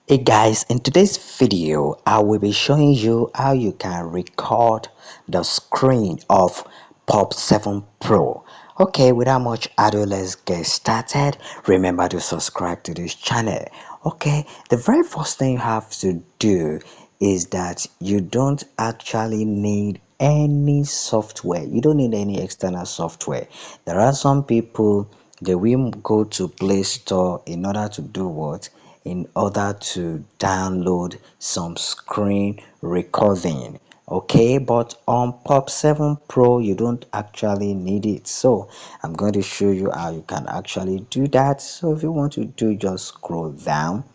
Hey guys, in today's video, I will be showing you how you can record the screen of Pop 7 Pro. Okay, without much ado, let's get started. Remember to subscribe to this channel. Okay, the very first thing you have to do is that you don't actually need any software. You don't need any external software. There are some people they will go to Play Store in order to do what? In order to download some screen recording. Okay, but on Pop 7 Pro you don't actually need it. So I'm going to show you how you can actually do that. So if you want to do, just scroll down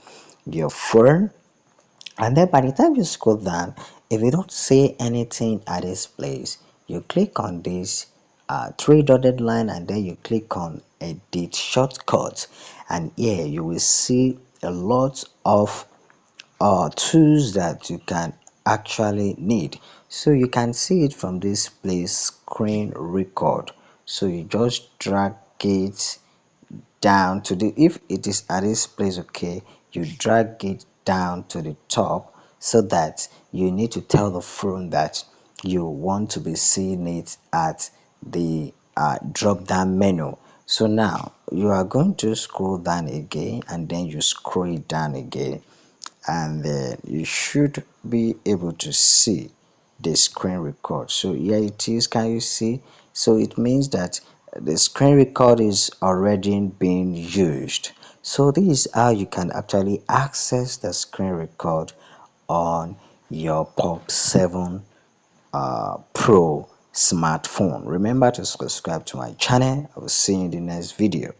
your phone, and then by the time you scroll down, if you don't say anything at this place, you click on this three dotted line, and then you click on edit shortcuts, and here you will see a lot of tools that you can actually need. So you can see it from this place, screen record. So you just drag it down to the, if it is at this place, okay, you drag it down to the top, so that you need to tell the phone that you want to be seeing it at the drop down menu. So now you are going to scroll down again, and then you scroll it down again, and then you should be able to see the screen record. So here it is. Can you see? So it means that the screen record is already being used. So this is how you can actually access the screen record on your Pop 7 Pro smartphone. Remember to subscribe to my channel. I will see you in the next video.